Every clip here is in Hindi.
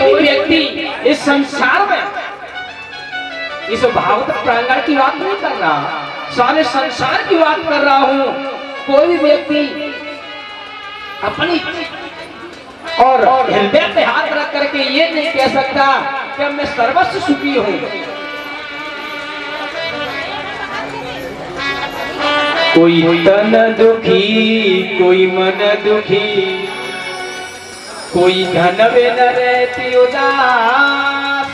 भी व्यक्ति इस संसार में इस भागवत प्रांगण की बात नहीं कर रहा, सारे संसार की बात कर रहा हूं। कोई भी व्यक्ति अपनी और हृदय पे हाथ रख करके ये नहीं कह सकता कि मैं सर्वस्व सुखी हूं। कोई तन दुखी, कोई मन दुखी, कोई धन बिन रहती उदास,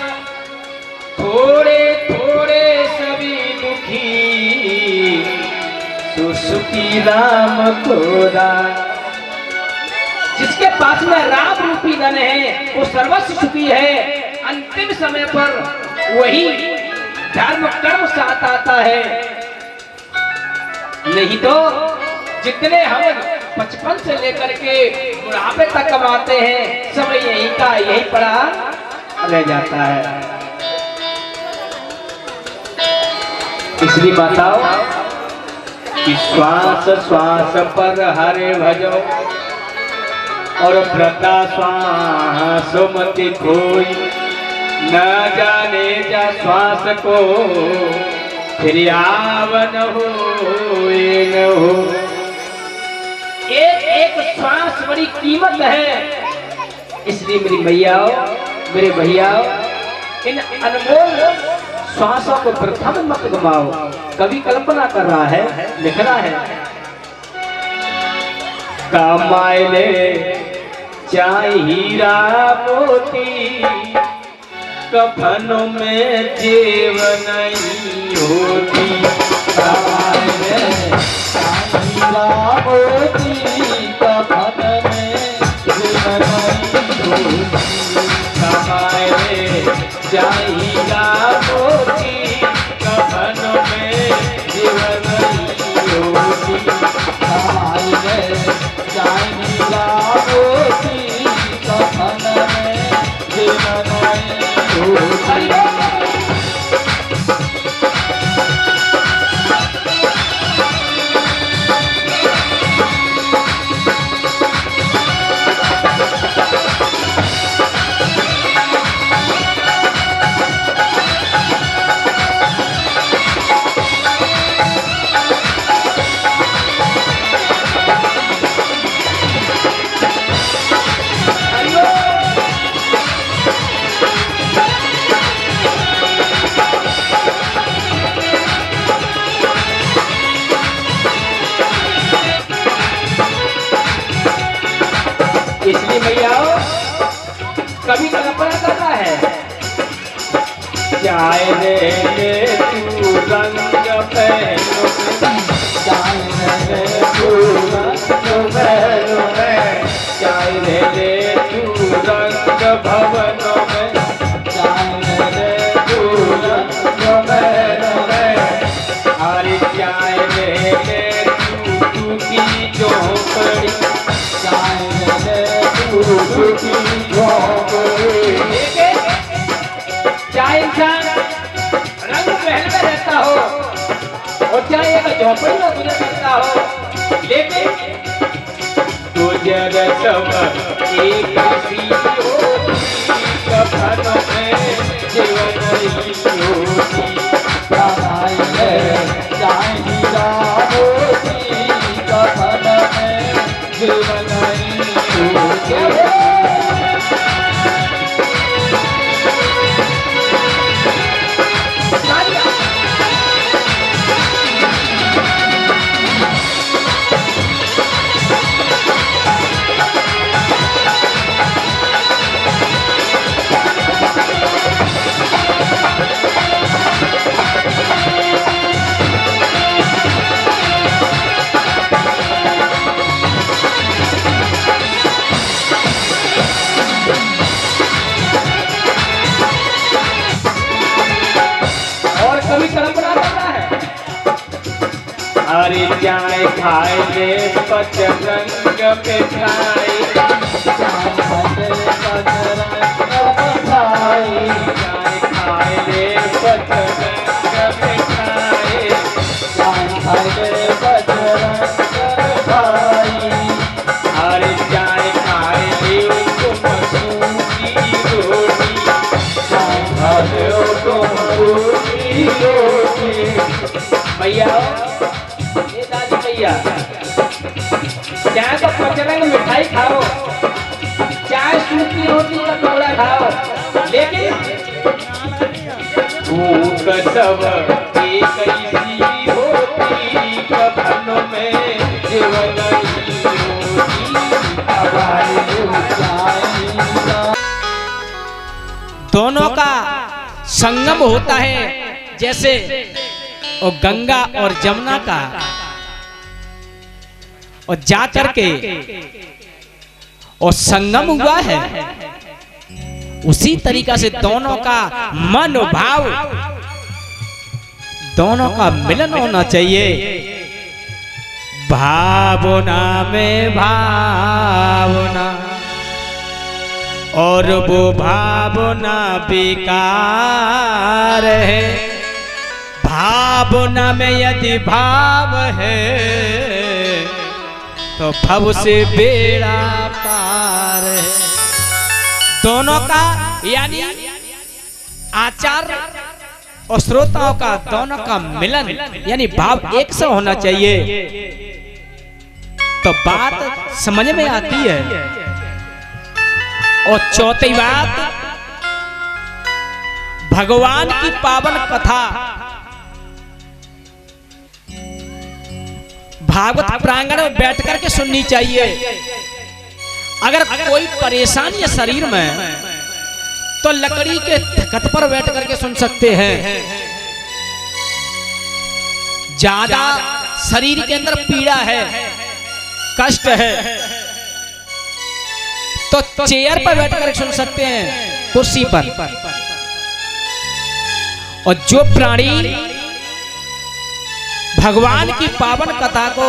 थोड़े थोड़े सभी दुखी, सुखी राम खोदा। जिसके पास में राम रूपी धन है वो सर्वस्व सुखी है। अंतिम समय पर वही धर्म कर्म साथ आता है। नहीं तो जितने हम बचपन से लेकर के बुढ़ापे तक कमाते हैं सब यही का यही पड़ा रह जाता है। इसलिए बताओ कि श्वास श्वास पर हरे भजो और व्रता श्वास मति खोई, न जाने जा श्वास को फिर आवन हो न हो। एक एक श्वास बड़ी कीमत है। इसलिए मेरी मैयाओ, मेरे भैयाओ, इन अनमोल श्वासों को प्रथम मत गवाओ। कवि कल्पना कर रहा है, लिख रहा है, कमाए ले चाहे हीरा मोती, कफनों में जेब नहीं होती। कमाए ले चाहे हीरा मोती, कफन में जेब नहीं होती। कमाए ले चाहे हीरा मोती, कफन में जेब नहीं होती। कमाए ले चाहे हीरा मोती, कफन में जेब नहीं होती। इसलिए भैयाओ कभी कल्पना करना है, चाहे रे तू रंग पहनो, चाहे रे तू रंग पहनो में, चाहे रे तू रंग भवनों में, चाहे रे तू रंग पहनो में। अरे चाहे रे तू की झोपड़ी, चाहे चाहे इंसान रंग महल में रहता हो और चाहे एक झोपड़ी में गुजर करता हो, लेकिन गुजर सब एक सी होती, कफन में जीवन नहीं होती। कमाए चाहे हीरा मोती, कफन में जीवन नहीं होती। अरे जाए खाए ले पचरंग पे खाए, जाए खाए ले पचरंग पे खाए, जाए खाए ले पचरंग खाए। अरे जाए खाए ले उसको मसूर की रोटी, मिठाई खाओ, चाय सूप की रोटी का टुकड़ा खाओ, लेकिन भूख सब एक ही होती, कफन में जीवन दोनों का संगम होता है, जैसे और गंगा और जमुना का, और जा करके और संगम हुआ है, उसी तरीका से दोनों का मन भाव, दोनों का मिलन होना चाहिए। भावना में भावना, और वो भावना बेकार है। भावना में यदि भाव है तो भव से बेड़ा पार है। दोनों का यानी आचार्य और श्रोताओं का दोनों का मिलन यानी भाव एक से होना चाहिए, तो बात समझ में आती है। और चौथी बात, भगवान की पावन कथा भागवत प्रांगण में बैठ करके सुननी चाहिए। अगर कोई परेशानी है शरीर में तो लकड़ी के तख्त पर बैठ करके सुन सकते हैं। ज्यादा शरीर के अंदर पीड़ा है, कष्ट है, तो चेयर पर बैठ कर सुन सकते हैं, कुर्सी पर। और जो प्राणी भगवान की पावन कथा को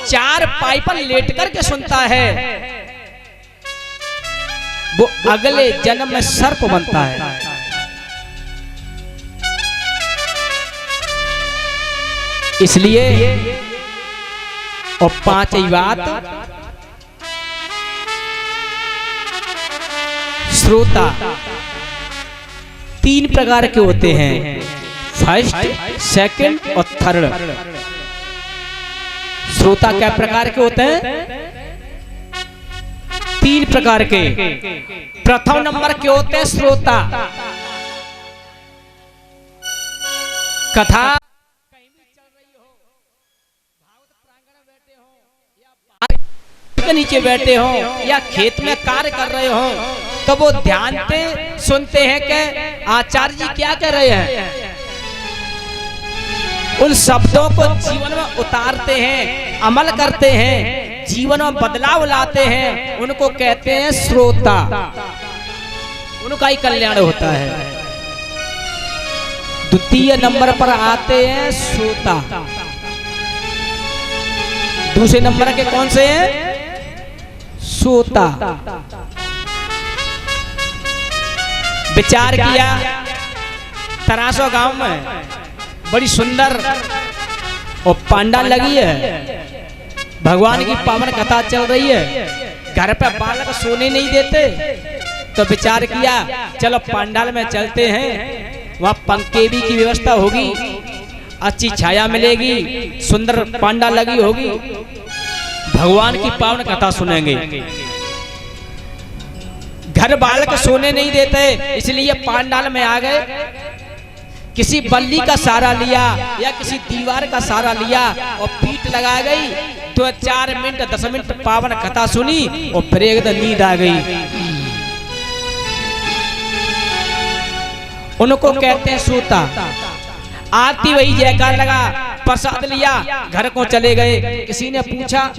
चार पाई पर लेट करके सुनता है, वो अगले जन्म में सर्प बनता है। इसलिए और पांचवी बात, श्रोता तीन प्रकार के होते हैं, फर्स्ट, सेकंड और थर्ड। श्रोता क्या प्रकार के होते हैं? तीन प्रकार के। प्रथम नंबर के होते हैं श्रोता, कथा के नीचे बैठे हो या खेत में कार्य कर रहे हो, तो वो ध्यान से सुनते हैं कि आचार्य जी क्या कह रहे हैं। उन शब्दों को जीवन में उतारते हैं, अमल करते हैं, जीवन में बदलाव लाते हैं, उनको कहते हैं श्रोता। उनका ही कल्याण होता है। द्वितीय नंबर पर आते हैं श्रोता। दूसरे नंबर के कौन से हैं? श्रोता। विचार किया, तरासो गांव में बड़ी सुंदर और पंडाल लगी है, भगवान की पावन कथा चल रही है, घर पे बालक सोने नहीं देते, तो विचार किया चलो पंडाल में चलते हैं, वहाँ पंखे भी की व्यवस्था होगी, अच्छी छाया मिलेगी, सुंदर पंडाल लगी होगी, भगवान की पावन कथा सुनेंगे। घर बालक सोने नहीं देते, इसलिए पंडाल में आ गए, किसी बल्ली का सहारा लिया या किसी दीवार का सहारा लिया और पीठ लगा गई, तो 4 मिनट 10 मिनट पावन कथा सुनी और फिर एकदम नींद आ गई। उनको कहते हैं श्रोता। आती वही जयकार लगा, प्रसाद लिया, घर को चले गए। किसी ने पूछा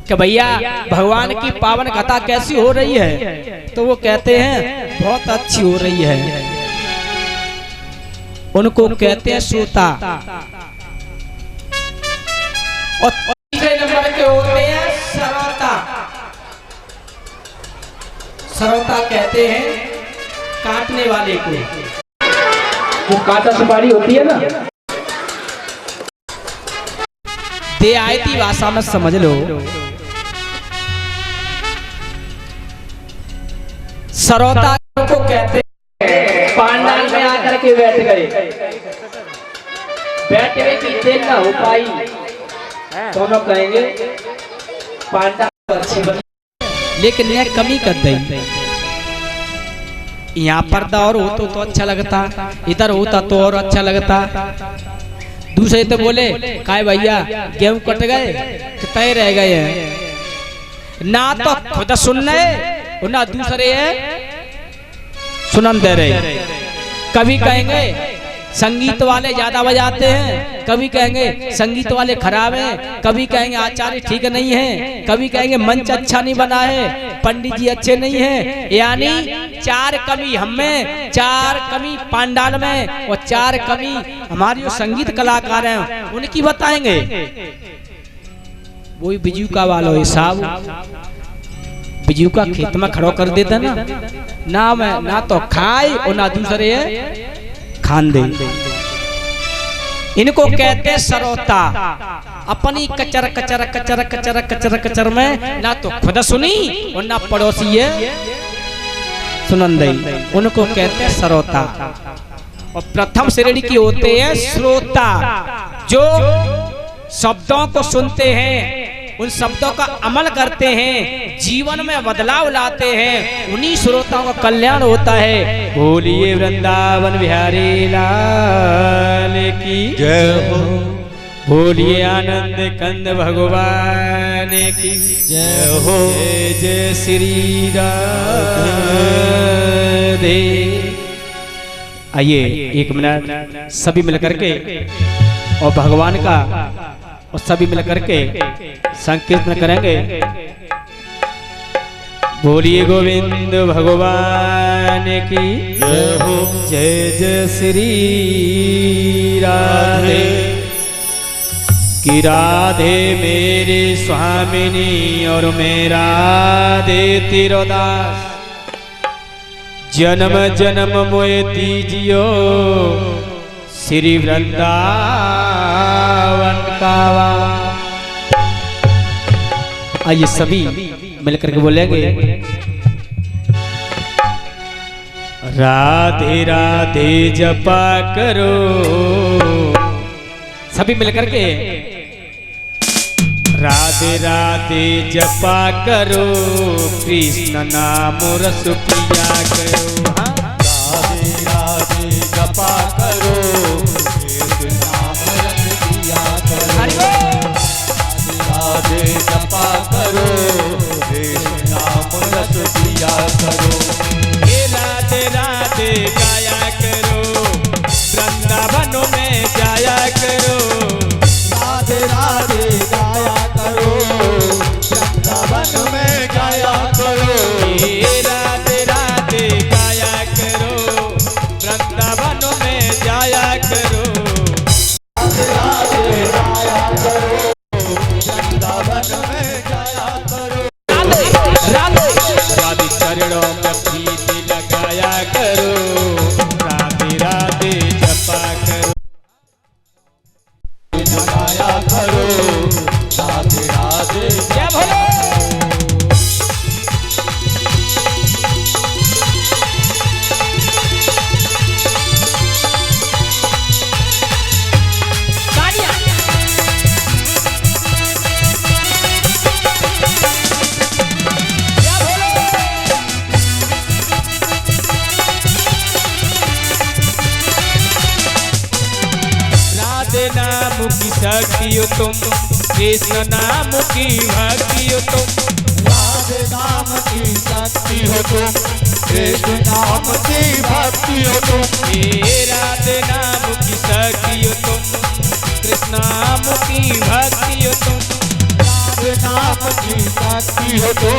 कि भैया भगवान की पावन कथा कैसी हो रही है, तो वो कहते हैं बहुत अच्छी हो रही है। उनको कहते हैं श्रोता। और तीसरे नंबर के होते हैं श्रोता। श्रोता कहते हैं काटने वाले को। वो काटा सुपारी होती है ना, देहाती भाषा में समझ लो, श्रोता को कहते हैं। पंडाल में आकर के बैठ गए, बैठे की देर ना हो पाई, दोनों कहेंगे पांडा अच्छी बनी, लेकिन यह कमी कर दी। यहाँ पर्दा और हो तो अच्छा लगता, इधर होता तो और अच्छा लगता। दूसरे तो बोले काय भैया गेहूं कट गए कितने रह गए हैं, ना तो खुद सुनने और ना दूसरे सुनन दे रहे। कभी कहेंगे संगीत वाले ज्यादा बजाते हैं, कभी कहेंगे संगीत वाले खराब हैं, कभी कहेंगे आचार्य ठीक नहीं है, कभी कहेंगे मंच अच्छा नहीं बना है, पंडित जी अच्छे नहीं हैं। यानी चार कमी हमें, चार कमी पंडाल में और चार कमी हमारे जो संगीत कलाकार हैं उनकी बताएंगे। वही बिजूका वालों साहब बिजूका खेत में खड़ो कर देता ना मैं ना तो खाए और ना दूसरे खान दे। इनको कहते सरोता। अपनी कचर कचर कचर कचर कचर कचर में ना तो खुद सुनी और ना पड़ोसी सुनन दे, उनको कहते सरोता। और प्रथम श्रेणी की होते हैं श्रोता, जो शब्दों को सुनते हैं, उन शब्दों का अमल करते हैं, जीवन में बदलाव लाते हैं, उन्हीं श्रोताओं का कल्याण होता है। बोलिए वृंदावन बिहारी लाल की जय हो, बोलिए आनंद कंद भगवान की जय हो, जय जय श्री राधे। आइए एक मिनट सभी मिलकर के और भगवान का और सभी मिलकर के संकीर्तन करेंगे। बोलिए गोविंद भगवान की जय हो, जय जय श्री राधे। कि राधे मेरे स्वामिनी और मेरा राधे तिरोदास, जन्म जन्म मोए दीजियो श्री वृंदावन का। आइए सभी मिलकर के बोलेंगे राधे राधे जपा करो। सभी मिलकर के राधे राधे जपा करो, कृष्ण नाम रस पिया करो। राधे राधे जपा करो, कृष्ण नाम रस पिया करो। राधे राधे जपा करो, कृष्ण नाम रस पिया करो। हे राधे राधे गाया करो, वृंदावन में जाया करो। राधे राधे गाया करो, वृंदावन में गाया करो। हे राधे राधे गाया करो, वृंदावन में जाया करो। राधे राधे गाया करो, वृंदावन में गाया करो। राधे चरणों में प्रीति लगाया करो, राधे राधे जपा करो। लगाया करो, राधे राधे जय भोले। राधे नाम की शक्ति हो तुम, कृष्ण नाम की भक्ति हो तुम। राधे नाम की शक्ति हो तुम, कृष्ण नाम की भक्ति हो तुम। हे राधे नाम की शक्ति हो तुम, कृष्ण नाम की भक्ति हो तुम। राधे नाम की शक्ति हो तुम,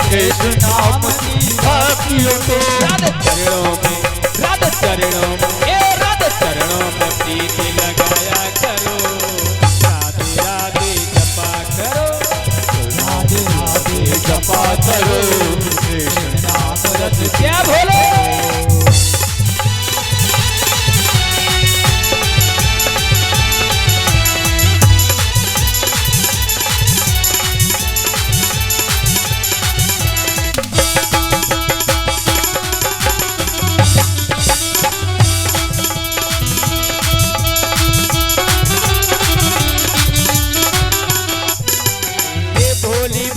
कृष्ण नाम की भक्ति हो तुम। राधे चरणों में, राधे चरणों में, हे राधे चरणों में प्रीति लगाया करो, राधे राधे जपा करो। राधे राधे जपा करो, कृष्ण नाम रस जय भोले। भोली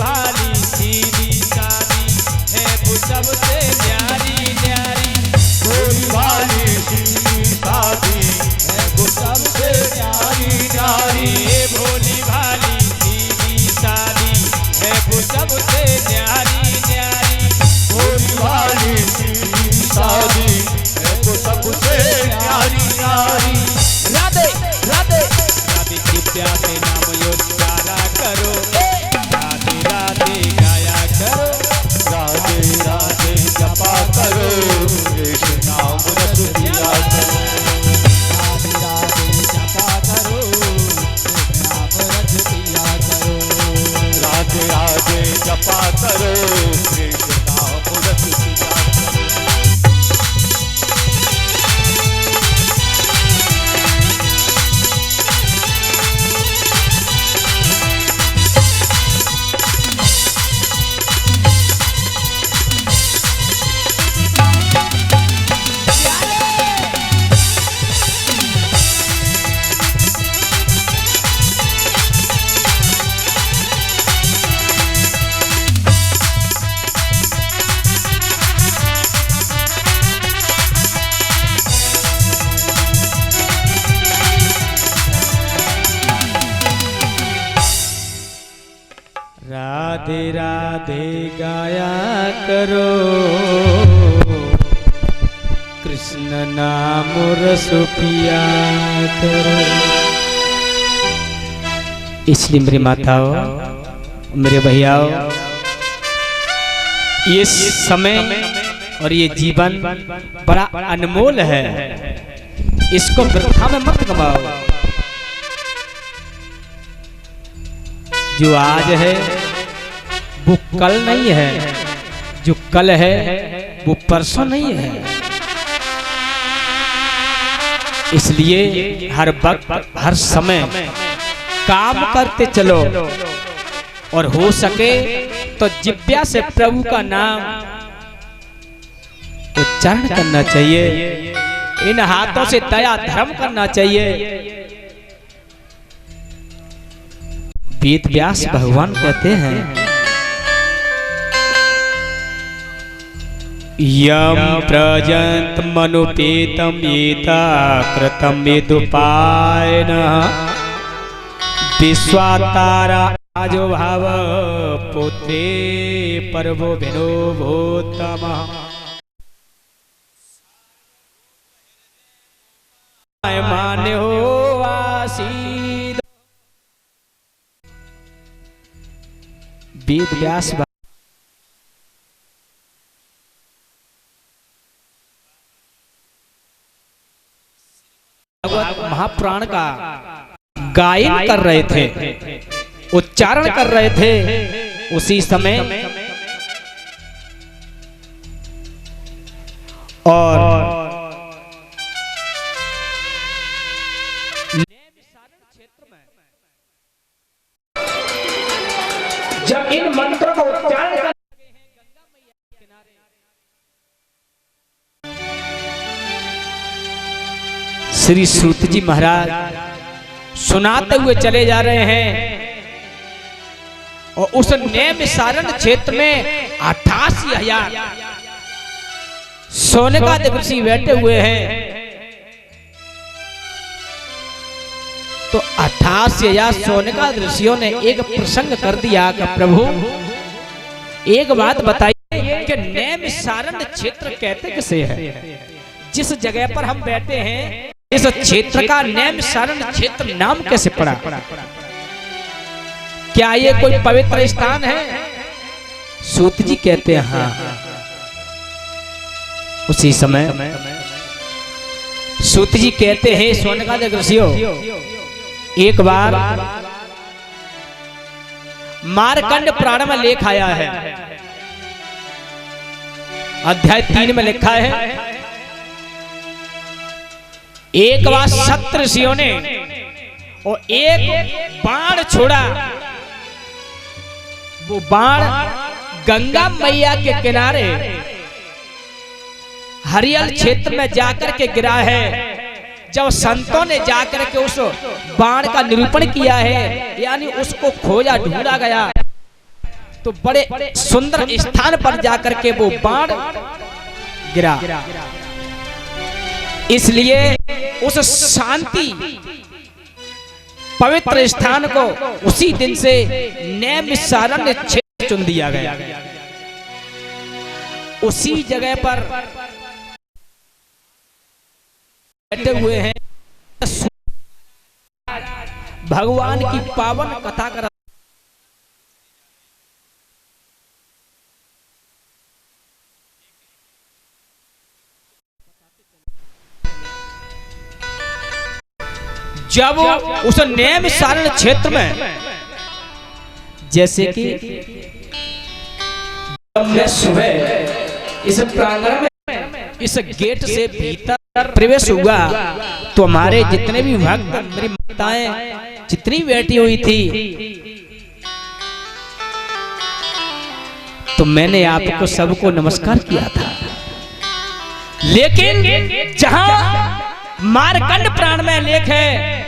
राधे राधे गाया करो, कृष्ण नाम रस पिया करो। इसलिए मेरी माताओं, मेरे भैयाओं, ये समय और ये जीवन बड़ा अनमोल है, इसको वृथा में मत गवाओ। जो आज है वो कल नहीं है, जो कल है वो परसों नहीं है। इसलिए हर वक्त हर समय काम करते चलो, और हो सके तो जिब्या से प्रभु का नाम उच्चारण करना चाहिए, इन हाथों से दया धर्म करना चाहिए। वेद व्यास भगवान कहते हैं, यम प्रजंत मनुपेतम येता कृतम यदुपायनः, विश्वातारा आजो भाव पुत्रे परवो भिनो भूतमः। मान्य हो आसीद। वेद व्यास महापुराण का गायन कर रहे थे, उच्चारण कर रहे थे। उसी समय और जब इन मंत्रों का उच्चारण कर श्री सूत जी महाराज सुनाते हुए चले जा रहे हैं, और उस नैमिषारण्य क्षेत्र में 88,000 सोनकादि ऋषि बैठे हुए हैं। तो 88,000 सोनकादि ऋषियों ने एक प्रसंग कर दिया कि प्रभु एक बात बताइए कि नैमिषारण्य क्षेत्र कहते किसे है? जिस जगह पर हम बैठे हैं इस क्षेत्र का नैमिषारण्य क्षेत्र नाम कैसे पड़ा? क्या ये कोई पवित्र स्थान है? सूत जी कहते हैं हाँ। उसी समय सूत जी कहते हैं, सोनकादि ऋषियों, एक बार मार्कंड पुराण में लेख आया है, अध्याय 3 में लिखा है, एक बार 7 ऋषियों ने और एक बाण छोड़ा। वो बाण गंगा मैया के किनारे हरियल क्षेत्र में जाकर के गिरा है। जब संतों ने जाकर के उस बाण का निरूपण किया है, यानी उसको खोजा ढूंढा गया, तो बड़े सुंदर स्थान पर जाकर के वो बाण गिरा। इसलिए उस शांति पवित्र स्थान को उसी दिन से नैमिषारण्य क्षेत्र चुन दिया गया। उसी जगह पर बैठे हुए हैं, भगवान की पावन कथा कर। जब उस नैमिषारण्य क्षेत्र में, जैसे कि मैं सुबह इस प्रांगण में इस गेट से भीतर प्रवेश हुआ, तो हमारे जितने भी भक्त, मेरी माताएं जितनी बैठी हुई थी, तो मैंने आपको सबको नमस्कार किया था। लेकिन जहां मार्कंड पुराण में लेख है,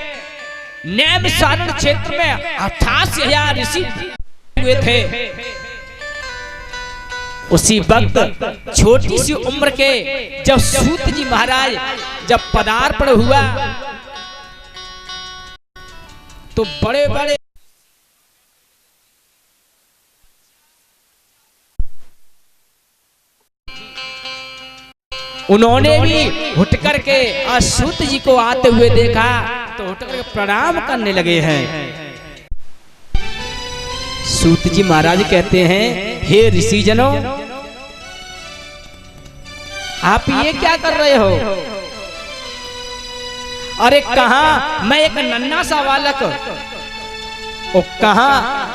नैमिषारण्य क्षेत्र में 88,000 ऋषि हुए थे। उसी वक्त छोटी सी उम्र के जब सूत जी महाराज जब पदार्पण हुआ, तो बड़े बड़े उन्होंने भी उठ करके सूत जी को आते हुए देखा तो उठ करके प्रणाम करने लगे हैं। सूत जी महाराज कहते हैं, हे ऋषि जनों, आप ये क्या कर रहे हो? अरे कहा मैं एक नन्हा सा बालक, और कहा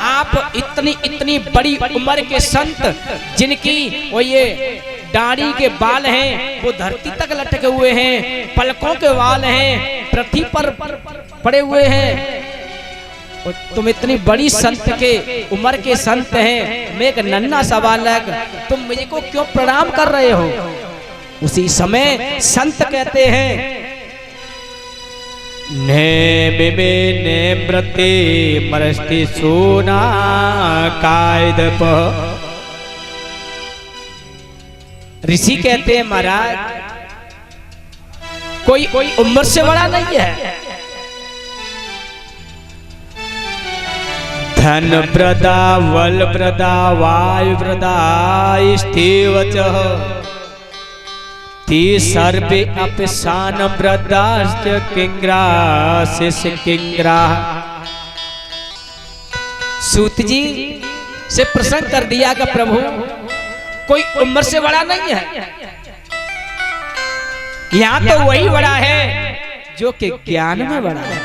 आप इतनी बड़ी उम्र के संत जिनकी वो ये दाढ़ी के बाल हैं वो धरती तक लटके हुए हैं, पलकों के बाल हैं पृथ्वी पर पड़े हुए हैं, और तुम इतनी बड़ी संत के उम्र के संत हैं, मैं एक नन्हा सा बालक, तुम मुझे को क्यों प्रणाम कर रहे हो? उसी समय संत कहते हैं, ने मृते मरस्ति सोना कायदप। ऋषि कहते हैं महाराज, कोई उम्र से बड़ा नहीं है, धन प्रदा वल प्रदा वायु प्रदा स्थिवच ती सर्वे अपसान ब्रदाश्च किंग्रासिस किंग्रा। सूत जी से प्रसन्न कर दिया कि प्रभु कोई उम्र से बड़ा नहीं है, यहाँ तो वही बड़ा है जो कि ज्ञान में बड़ा है।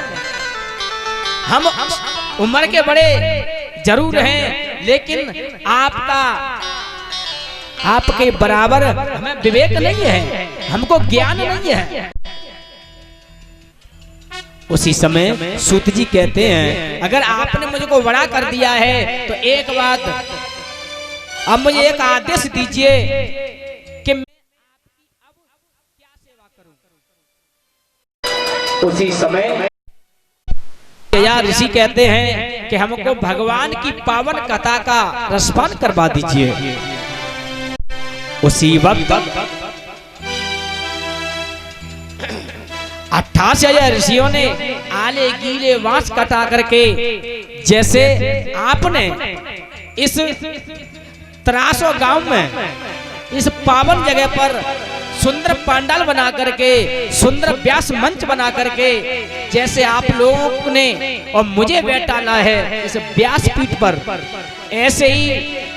हम उम्र के बड़े जरूर हैं, लेकिन आपके बराबर हमें विवेक नहीं है, हमको ज्ञान नहीं है। उसी समय सूत जी कहते हैं, अगर आपने मुझे को बड़ा कर दिया है तो एक बात, अब मुझे एक आदेश दीजिए कि मैं आपकी अब क्या सेवा करूं। उसी समय ऋषि कहते हैं कि हमको भगवान की पावन कथा का रसपान करवा दीजिए। उसी वक्त 88,000 ऋषियों ने आले गीले बांस कटा करके, जैसे आपने इस तरासो गांव में इस पावन जगह पर सुंदर पंडाल बना करके, सुंदर व्यास मंच बना करके, जैसे आप लोगों ने और मुझे बैठाना है इस व्यास पीठ पर, ऐसे ही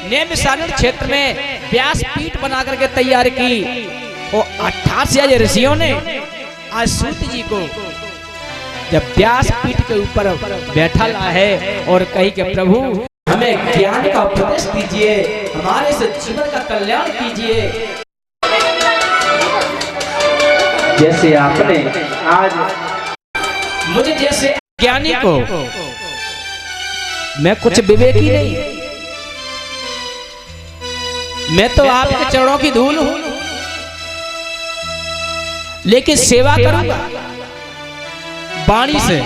नैमिषारण्य क्षेत्र में व्यास पीठ बना करके तैयार की। और 88,000 ऋषियों ने आज सूत जी को जब व्यास पीठ के ऊपर बैठा ला है और कही कि प्रभु हमें ज्ञान का उपदेश दीजिए, हमारे से जीवन का कल्याण कीजिए। जैसे आपने आज मुझे जैसे ज्ञानी को, मैं कुछ विवेकी नहीं, मैं तो आपके चरणों की धूल हूं, लेकिन सेवा करूंगा वाणी से,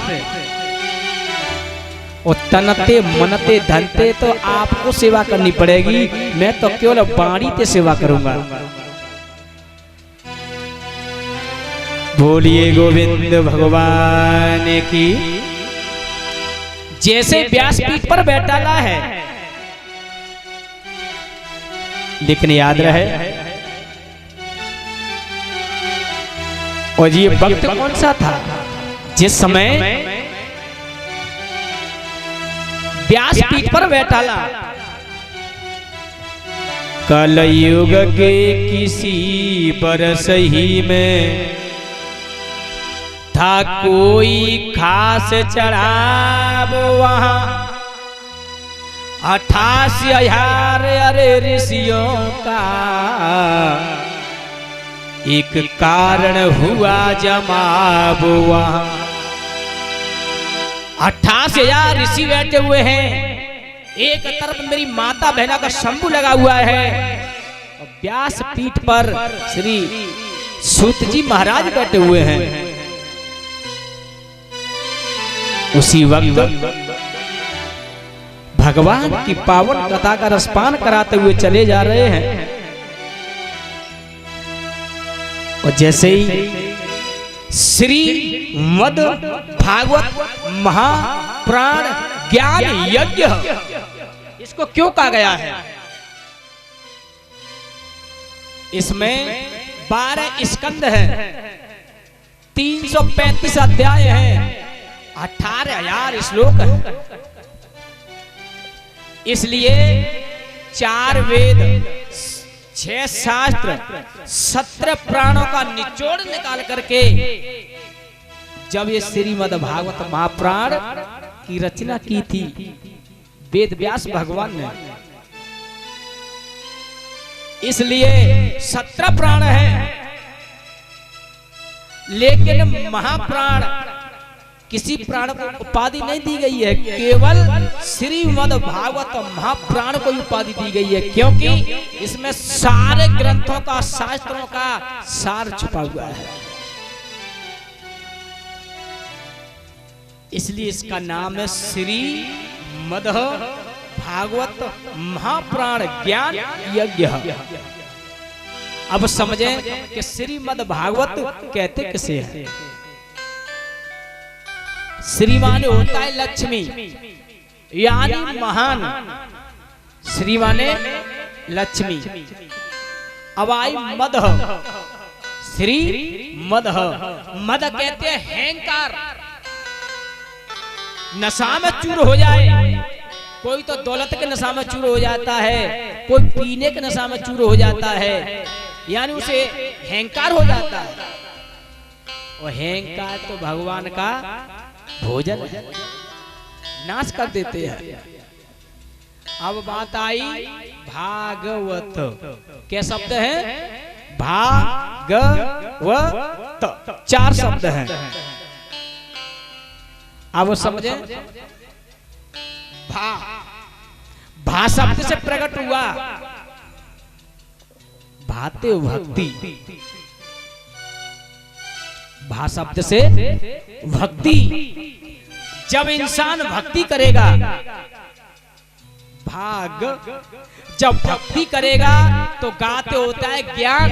और तनते मनते धनते तो आपको सेवा करनी पड़ेगी, मैं तो केवल वाणी से सेवा करूंगा। बोलिए गोविंद भगवान की। जैसे व्यासपीठ पर बैठाला है, लेकिन याद रहे, और ये वक्त कौन सा था जिस समय व्यासपीठ पर बैठाला? कलयुग के किसी बरस ही में था कोई खास चढ़ाव वहां, 88,000 अरे ऋषियों का एक कारण हुआ जमाव वहां। 88,000 ऋषि बैठे हुए हैं, एक तरफ मेरी माता बहना का शंभु लगा हुआ है, और व्यास पीठ पर श्री सूत जी महाराज बैठे हुए हैं। उसी वक्त भगवान की पावन कथा का रसपान कराते हुए चले जा रहे हैं, और जैसे ही श्री मद भागवत महापुराण ज्ञान यज्ञ, इसको क्यों कहा गया है? इसमें 12 स्कंद है, 335 अध्याय है, 18,000 श्लोक है। इसलिए 4 वेद, 6 शास्त्र, 17 प्राणों का निचोड़ निकाल करके जब ये श्रीमद् भागवत महापुराण की रचना की थी वेद व्यास भगवान ने, इसलिए 17 प्राण है, लेकिन महाप्राण किसी प्राण को उपाधि नहीं दी गई है, केवल श्रीमद् भागवत महाप्राण को उपाधि दी गई है, क्योंकि इसमें सारे ग्रंथों का, शास्त्रों का सार छुपा हुआ है। इसलिए इसका नाम है श्रीमद् भागवत महाप्राण ज्ञान यज्ञ। अब समझें कि श्रीमद् भागवत कहते किसे हैं। श्री माने होता है लक्ष्मी, यानी महान। श्री माने लक्ष्मी। अब आई मद, श्री मद। मद कहते हैं अहंकार, नशा में चूर हो जाए। कोई तो दौलत के नशा में चूर हो जाता है, कोई पीने के नशा में चूर हो जाता है, यानी उसे अहंकार हो जाता है। और अहंकार तो भगवान का भोजन है, नाश कर देते हैं। अब बात आई भागवत। क्या शब्द है? भागवत, 4 शब्द हैं। अब समझे, भा शब्द से प्रकट हुआ भाते भक्ति। भा शब्द से भक्ति। जब इंसान भक्ति करेगा, भाग जब भक्ति करेगा तो गाते होता है ज्ञान।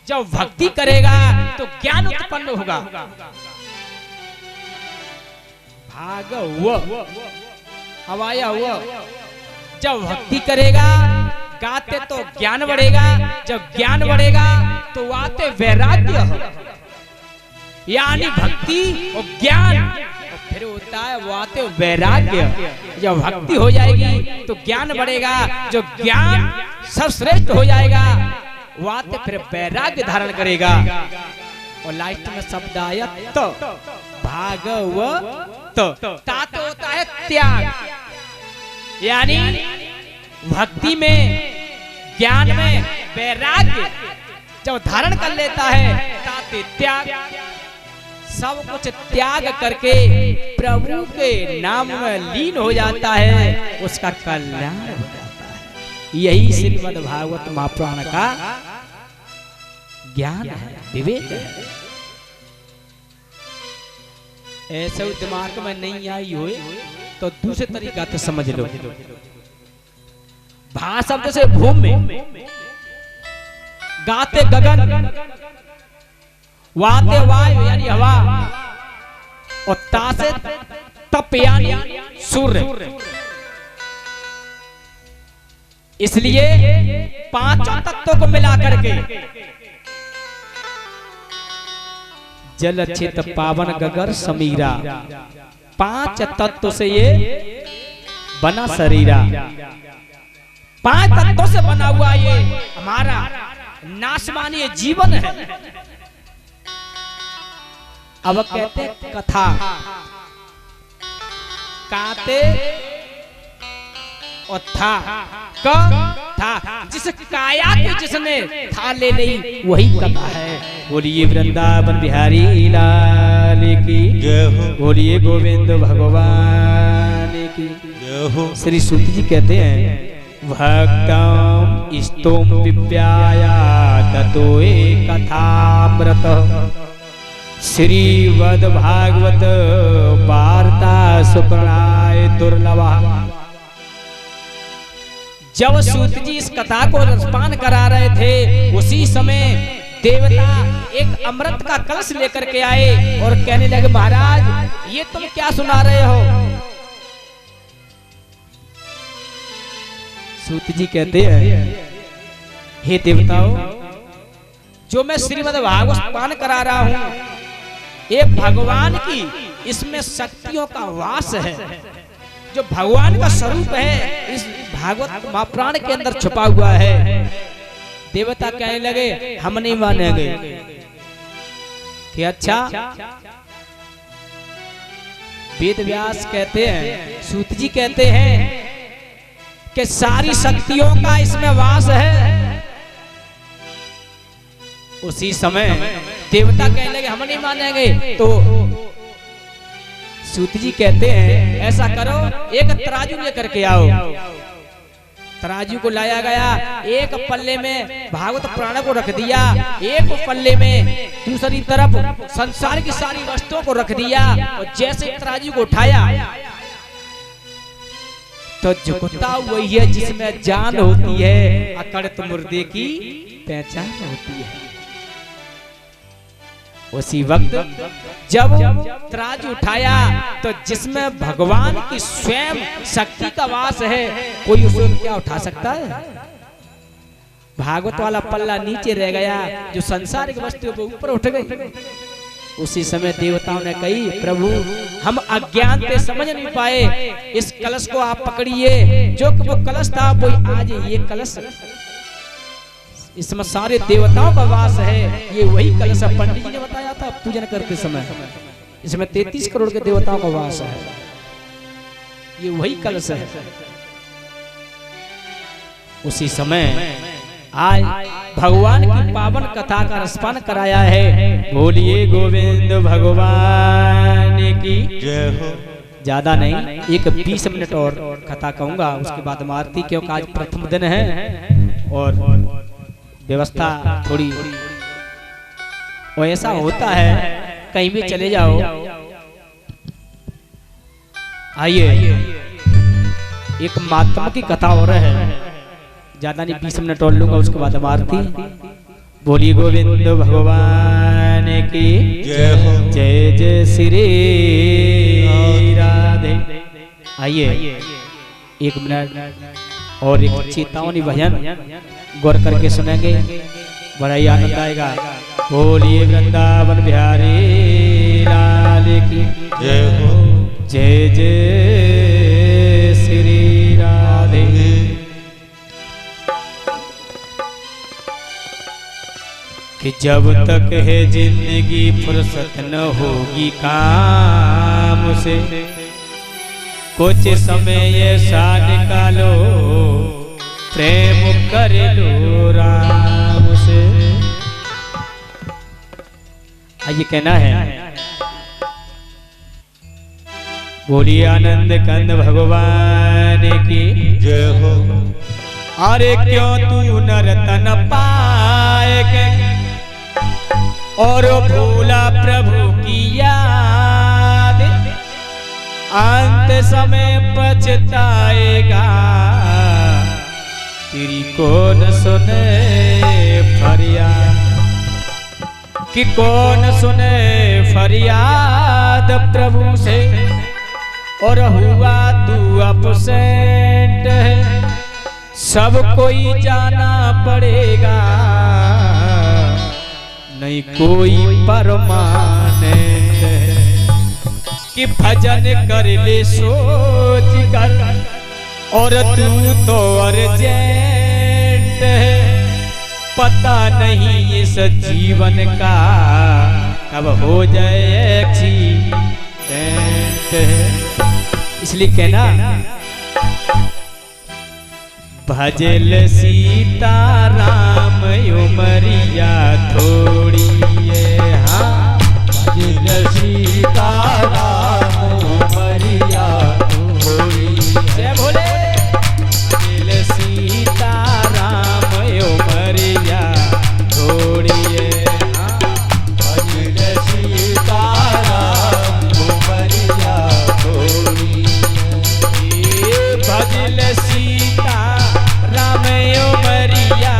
जब भक्ति करेगा तो ज्ञान उत्पन्न होगा। भाग अब आया हुआ। जब भक्ति करेगा, गाते तो ज्ञान बढ़ेगा। जब ज्ञान बढ़ेगा तो आते वैराग्य, यानी भक्ति और ज्ञान, और फिर होता है वो आते वैराग्य। जब भक्ति हो जाएगी तो ज्ञान बढ़ेगा, जो ज्ञान सर्वश्रेष्ठ हो जाएगा वो आते फिर वैराग्य धारण करेगा। और लास्ट में शब्द आया तो भागवत। तातो होता है त्याग, यानी भक्ति में, ज्ञान में वैराग्य जब धारण कर लेता है, ताते त्याग। सब कुछ त्याग करके प्रभु के नाम में लीन हो जाता है, उसका कल्याण हो जाता है। यही श्रीमद् भागवत महापुराण का ज्ञान है, विवेक है। ऐसे दिमाग में नहीं आई हो तो दूसरे तरीका से समझ लो। भा शब्द से भूमि, गाते गगन, वाते वायु यानी हवा, और ता से तप यानी सूर्य। इसलिए पांचों तत्वों को मिलाकर के जल चित पावन गगर समीरा, 5 तत्व से ये बना शरीरा। 5 तत्वों से बना हुआ ये हमारा नाशमानीय जीवन है। अब कहते कथा, काते और था, था, जिस काया की जिसने था ले ली वही कथा है। बोलिए वृंदावन बिहारी लाल की, बोलिए गोविंद भगवान की। श्री सूत जी कहते हैं भक्तम स्तोम विप्याया ततोए कथामृत श्रीमद् भागवत वार्ता सुप्रणाय दुर्लभा। जब सूत जी इस कथा को रसपान करा रहे थे, उसी समय देवता एक अमृत का कलश लेकर के आए और कहने लगे महाराज ये तुम क्या सुना रहे हो। सूत जी कहते हैं हे देवताओं, जो मैं श्रीमद् भागवत पान करा रहा हूँ ये भगवान की इसमें शक्तियों का वास है, जो भगवान का स्वरूप है इस भागवत महाप्राण के अंदर छुपा हुआ है। देवता कहने लगे हम नहीं मानेंगे कि अच्छा। वेद व्यास कहते हैं, सूत जी कहते हैं कि सारी शक्तियों का इसमें वास है। उसी समय देवता कहने लगे हम नहीं मानेंगे, तो सूत जी कहते हैं ऐसा करो एक तराजू लेकर के आओ। तराजू को लाया गया, एक पल्ले में भागवत प्राण को रख दिया, एक पल्ले में दूसरी तरफ संसार की सारी वस्तुओं को रख दिया, और जैसे तराजू को उठाया तो झुकता वही है जिसमें जान होती है, अकड़त मुर्दे की पहचान होती है। उसी वक्त जब तराजू उठाया तो जिसमें भगवान की स्वयं शक्ति का वास है, कोई उसे क्या उठा सकता है? भागवत वाला पल्ला नीचे रह गया, जो संसारिक वस्तु वो ऊपर उठ गई। उसी समय देवताओं ने कही प्रभु हम अज्ञान से समझ नहीं पाए, इस कलश को आप पकड़िए। जो वो कलश था वो आज ये कलश, इसमें सारे देवताओं का वास है। ये वही कलश पंडित जी ने बताया था पूजन करते समय, इसमें 33 करोड़ के देवताओं का वास है। ये वही कलश है। उसी समय आज भगवान की पावन कथा का रसपान कराया है। बोलिए गोविंद भगवान की जय हो। ज्यादा नहीं, एक 20 मिनट और कथा कहूंगा, उसके बाद हम आरती, क्योंकि आज प्रथम दिन है और व्यवस्था थोड़ी और ऐसा होता है कहीं भी चले जाओ। आइए एक महात्मा की कथा हो रहा है, ज्यादा नहीं 20 मिनट और लूंगा, उसके बाद हम आरती। बोली गोविंद भगवान की जय हो। जय जय श्री राधे। आइए 1 मिनट और एक चेतावनी भजन गौर करके सुनेंगे, बड़ा ही आनंद आएगा। बोलिए वृंदावन बिहारी लाल की जय हो। जय जय श्री राधे। कि जब तक है जिंदगी फुर्सत न होगी काम से, कुछ समय ऐसा निकालो प्रेम कर लो राम से। ये कहना है। बोलिए आनंद कंद भगवान की जय हो। अरे क्यों तू नरतन पाए और भूला प्रभु की याद, अंत समय पछताएगा तेरी कौन सुने फरियाद। कि कौन सुने फरियाद प्रभु से, और हुआ तू अपसेंट है, सब कोई जाना पड़ेगा, नहीं कोई परमानेंट है। कि भजन कर ले सोच कर, और तू तो अर्जेंट है, पता नहीं इस जीवन का कब हो जाए एक्सीडेंट है। इसलिए कहना भजल सीता राम उमरिया थोड़ी है। हाँ भजल सीता राम उमरिया थोड़ी। जय भोले। भजल सीता राम उमरिया थोड़ी है। भजल सीता राम उमरिया थोड़ी। भजल सीता राम उमरिया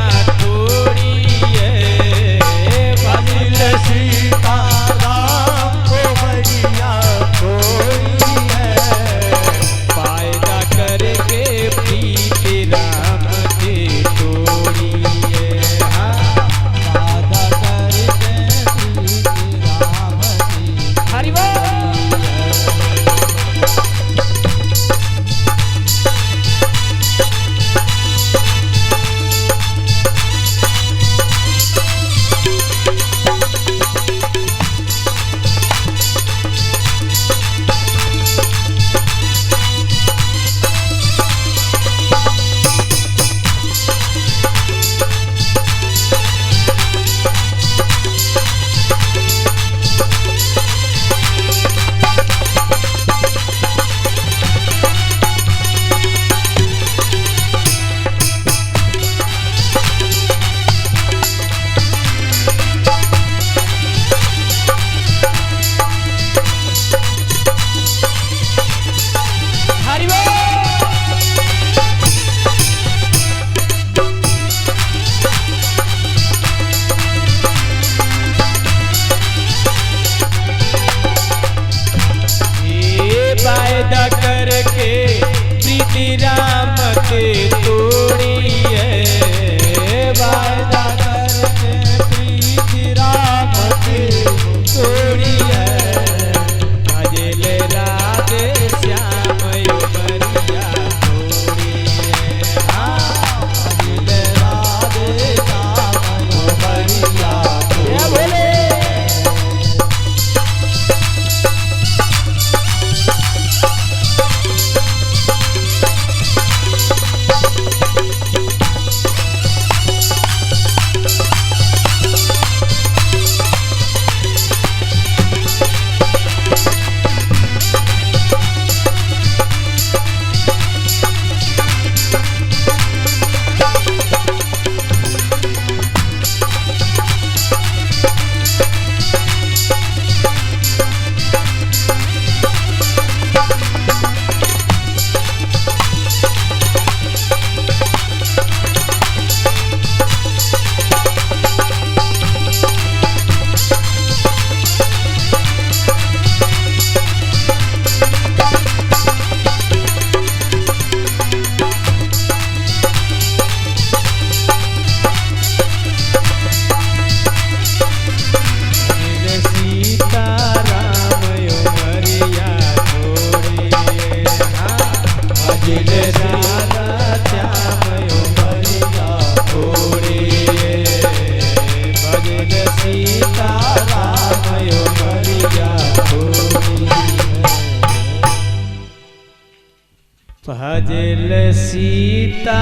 सीता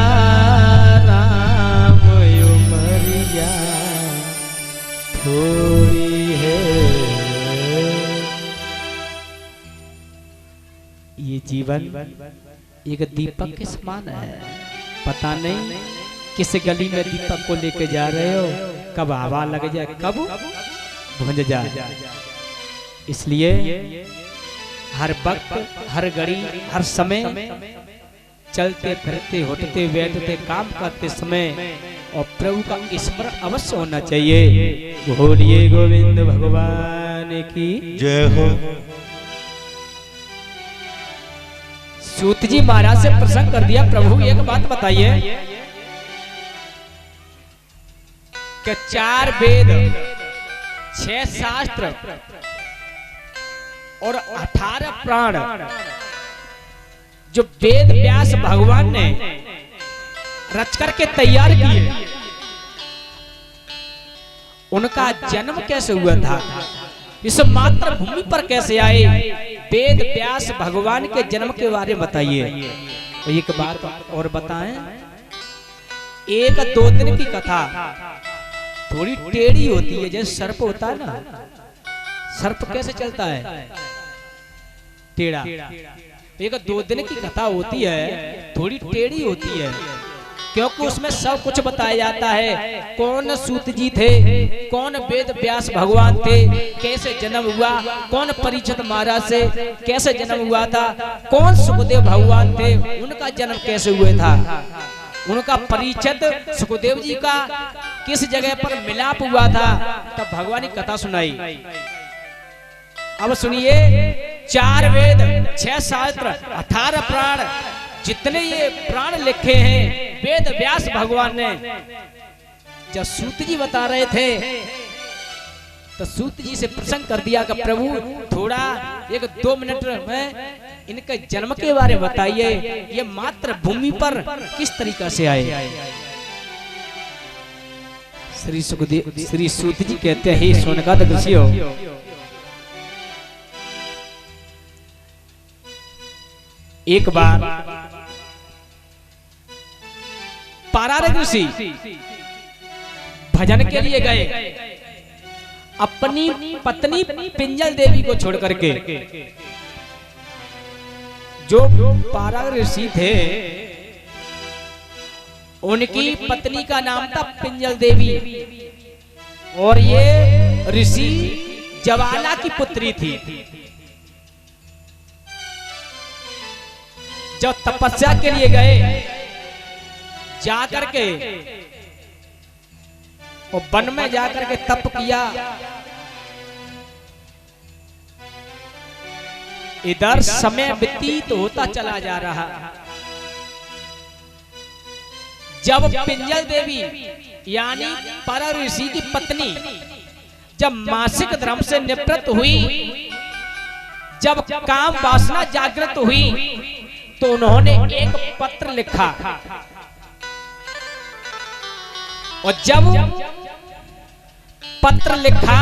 राम उमरिया थोड़ी है। ये जीवन एक दीपक के समान है। पता नहीं किस गली में दीपक को लेके जा रहे हो, कब हवा लग जाए, कब भुंज जाए। इसलिए हर वक्त, हर घड़ी, हर समय चलते फिरते, उठते बैठते, काम करते समय और प्रभु का स्मरण अवश्य होना चाहिए। बोलिए गोविंद भगवान की जय हो। सूत जी महाराज से प्रसंग कर दिया, प्रभु एक बात बताइए कि 4 वेद, 6 शास्त्र और 18 प्राण जो वेद व्यास भगवान ने रच करके तैयार किए, उनका जन्म कैसे हुआ था, इस मातृभूमि पर कैसे आए, वेद व्यास भगवान के जन्म के बारे में बताइए। एक बात और बताएं, 1-2 दिन की कथा थोड़ी टेढ़ी होती है। जैसे सर्प होता है ना, सर्प कैसे चलता है, टेढ़ा। 1-2 दिन की कथा होती है, थोड़ी टेढ़ी होती है, क्योंकि उसमें सब कुछ बताया जाता है। कौन सूत जी थे, कौन वेद व्यास भगवान थे, कैसे जन्म हुआ, कौन परीक्षित महाराज से कैसे जन्म हुआ था, कौन सुखदेव भगवान थे, उनका जन्म कैसे हुआ था, उनका परीक्षित सुखदेव जी का किस जगह पर मिलाप हुआ था, तब भगवान की कथा सुनाई। अब सुनिए, 4 वेद, 6 शास्त्र, 18 प्राण, जितने ये प्राण लिखे हैं वेद व्यास भगवान ने। जब सूत जी बता रहे थे तो सूत जी से प्रसंग कर दिया कि प्रभु थोड़ा 1-2 मिनट में इनके जन्म के बारे में बताइए, ये मातृभूमि पर किस तरीका से आए। श्री सूत जी कहते हैं, हे सोनकाद ऋषियों, एक बार पारारग ऋषि भजन के लिए गए, अपनी पत्नी पिंजल देवी को छोड़ करके। जो पारारग ऋषि थे, उनकी पत्नी का नाम था पिंजल देवी, और ये ऋषि ज्वाला की पुत्री थी। जब तपस्या के लिए गए, जाकर के और वन में जाकर के तप किया, इधर समय व्यतीत होता चला जा रहा। जब पिंजल देवी यानी पर ऋषि की पत्नी जब मासिक धर्म से निवृत्त हुई, जब काम वासना जागृत हुई, तो उन्होंने एक पत्र लिखा, और जब पत्र लिखा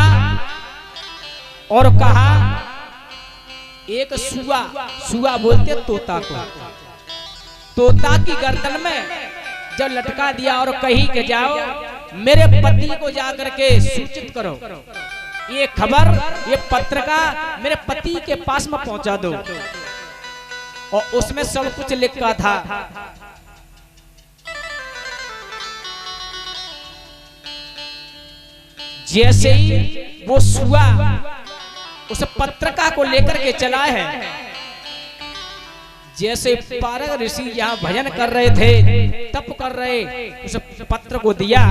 और कहा, एक सुआ बोलते तोता को, तोता की गर्दन में जब लटका दिया और कही के जाओ मेरे पति को जाकर के सूचित करो, ये खबर, ये पत्र का मेरे पति के पास में पहुंचा दो। और उसमें सब कुछ लिखा था। जैसे ही वो सुआ उस पत्रिका को लेकर के चला है, जैसे पारग ऋषि यहाँ भजन कर रहे थे, तप कर रहे, उस पत्र को दिया।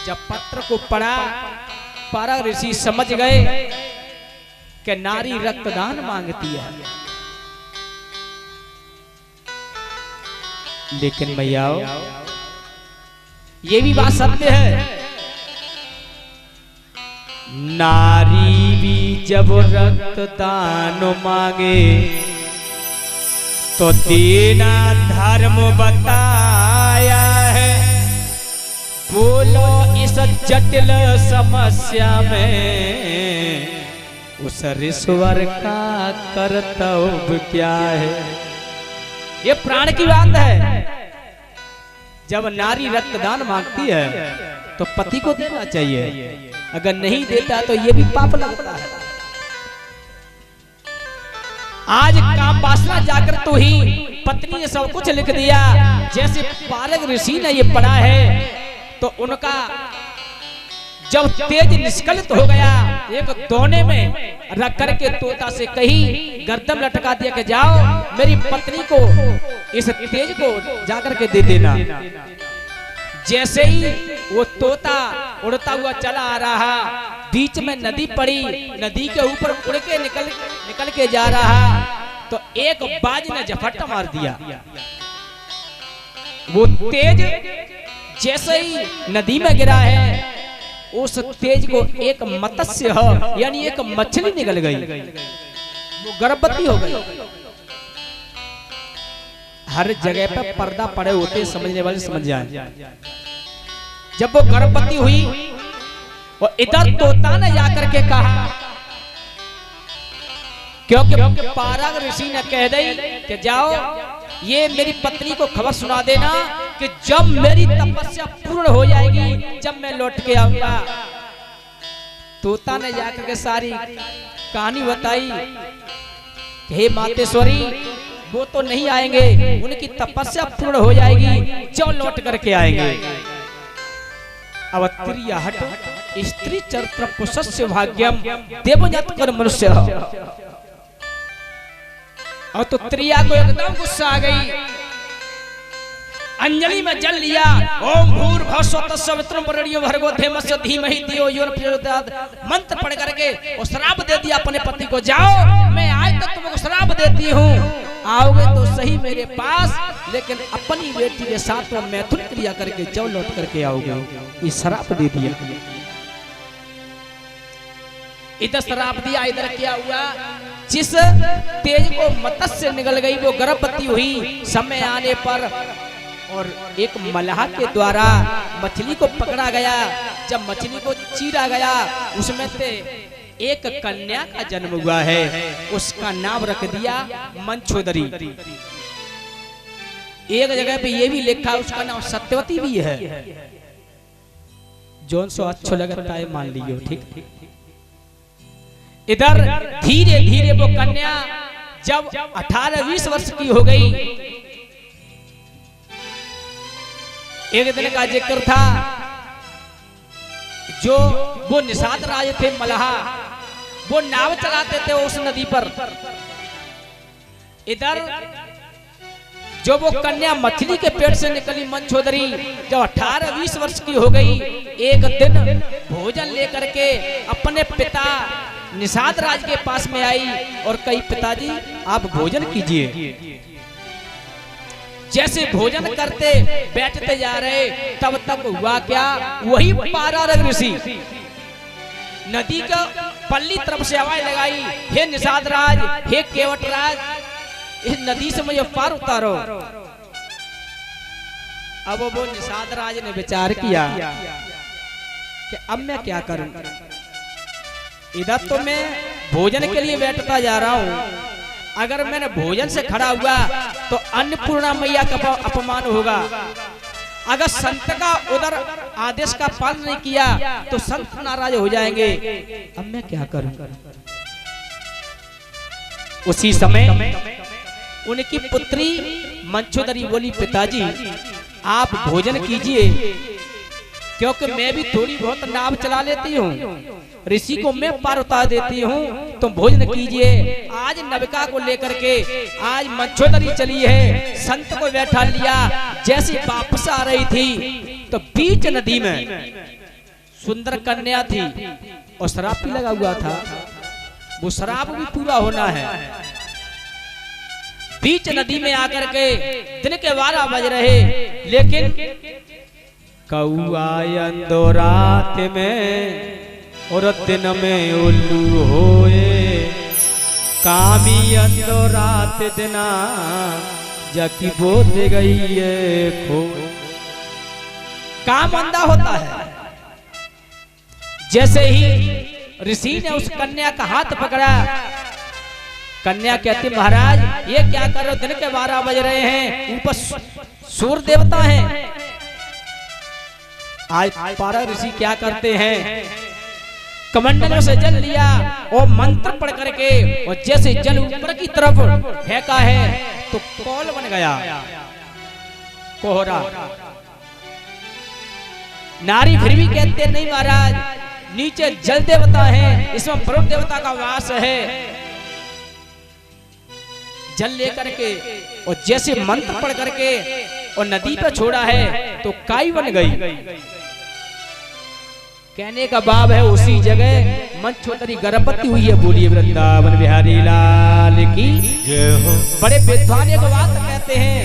जब पत्र को पढ़ा, पारग ऋषि समझ गए कि नारी रक्तदान मांगती है। लेकिन मैयाओ, ये भी बात सत्य है, नारी भी जब रक्तदान मांगे तो देना धर्म बताया है। बोलो इस जटिल समस्या में उस ऋषवर का कर्तव्य क्या है। ये प्राण की बात है। जब नारी रक्तदान मांगती है तो पति को देना चाहिए, अगर नहीं देता तो ये भी पाप लगता है। आज काम वासना जाकर तो ही पत्नी ने सब कुछ लिख दिया। जैसे पारग ऋषि ने ये पढ़ा है तो उनका जब तेज निष्कलित हो गया, एक दोने में रख करके तोता से कही, गर्दन लटका दिया कि जाओ मेरी पत्नी को इस तेज को जाकर के दे देना। जैसे ही वो तोता उड़ता हुआ चला आ रहा, बीच में नदी पड़ी, नदी के ऊपर उड़ के निकल के जा रहा, तो एक बाज ने झपट्टा मार दिया। वो तेज जैसे ही नदी में गिरा है, उस तेज को एक मत्स्य यानी एक मछली निकल गई, वो गर्भवती हो गई। हर जगह पे पर्दा पड़े होते, समझने वाले समझ जाए। जब वो गर्भवती हुई और इधर तोता ने जाकर के कहा, क्योंकि पारग ऋषि ने कह दी कि जाओ ये मेरी पत्नी को खबर सुना देना कि जब मेरी तपस्या पूर्ण हो जाएगी, जब मैं लौट के आऊंगा। तोता ने जाकर के सारी कहानी बताई, हे मातेश्वरी वो तो नहीं आएंगे, उनकी तपस्या पूर्ण हो जाएगी, जो लौट करके आएंगे। अब त्रियाहट स्त्री चरित्र पुष्य भाग्यम देवजात कर मनुष्य। और तो त्रिया को एकदम गुस्सा आ गई, अंजलि में जल लिया, ओम भूर्भुवः स्वः तत्सवितुर्वरेण्यं भर्गो भर्गो देवस्य धीमहि धियो यो न प्रचोदयात् मंत्र पढ़ करके और श्राप दे दिया अपने पति को, जाओ मैं आज तक तुमको श्राप देती हूँ, आओगे तो सही मेरे पास, लेकिन अपनी बेटी के साथ में मैथुन क्रिया करके जो लौट करके आओगे। ये श्राप दे दिया। इधर श्राप दिया, इधर क्या हुआ, जिस तेज को मत्स्य निकल गई वो गर्भवती हुई। समय आने पर और एक मल्लाह के द्वारा मछली को पकड़ा गया। जब मछली को चीरा गया, उसमें से एक कन्या का जन्म हुआ है, उसका नाम रख दिया मंचोदरी। एक जगह पे ये भी लिखा उसका नाम सत्यवती भी है। जोन सो अच्छा लगता है मान लियो, ठीक। इधर धीरे धीरे वो कन्या जब 18-20 वर्ष की हो गई, एक दिन का जिक्र था, जो वो निषाद राज थे मल्लाह, वो नाव चलाते थे उस नदी पर। इधर जो वो कन्या मछली के पेट से निकली मंचोदरी, जब 18-20 वर्ष की हो गई, एक दिन भोजन लेकर के अपने पिता निषाद राज के पास में आई और कही, पिताजी आप भोजन कीजिए। जैसे भोजन करते बैठते जा रहे, तब तक हुआ क्या, वही पारग ऋषि नदी का पल्ली तरफ से आवाज लगाई, हे निषाद राज, हे केवट राज, इस नदी से मुझे पार उतारो। अब वो निषाद राज ने विचार किया कि अब मैं क्या करूं, इधर तो मैं भोजन के लिए बैठता जा रहा हूं, अगर मैंने भोजन से खड़ा हुआ तो अन्नपूर्णा मैया का अपमान होगा, अगर संत का उधर आदेश का पालन नहीं किया तो संत नाराज हो जाएंगे, अब मैं क्या करूं। उसी समय उनकी पुत्री मंचोदरी बोली, पिताजी आप भोजन कीजिए, क्योंकि मैं भी थोड़ी बहुत नाव चला लेती हूँ, ऋषि को मैं पार उतार देती हूँ, तुम भोजन कीजिए। आज नविका को लेकर के आज मंचोदरी चली है, संत को बैठा लिया। जैसे वापस आ रही थी तो बीच नदी में सुंदर कन्या थी और शराब भी लगा हुआ था, वो शराब भी पूरा होना है। बीच नदी में आकर के दिन के 12 बज रहे, लेकिन कौआ अंधो रात में और दिन में उल्लू होए, कामी अंधो रात दिना जाकी बोध गई है खो। काम अंधा होता है। जैसे ही ऋषि ने उस कन्या का हाथ पकड़ा, कन्या कहती महाराज ये क्या कर रहे हो, दिन के 12 बज रहे हैं, ऊपर सूर्य देवता हैं। आज पारा ऋषि क्या करते हैं, कमंडलों से जल लिया और मंत्र पढ़ करके और जैसे जल ऊपर की तरफ फेंका है तो कौल बन गया, कोहरा। नारी फिर भी कहते नहीं महाराज, नीचे जल देवता है, इसमें वरुण देवता का वास है। जल लेकर के और जैसे मंत्र पढ़ करके और नदी पर छोड़ा है तो काई बन गई। कहने का भाव है उसी जगह मंचोतरी गर्भवती हुई है। बोलिए वृंदावन बिहारी लाल की जय हो। बड़े विद्वान एक बात कहते हैं,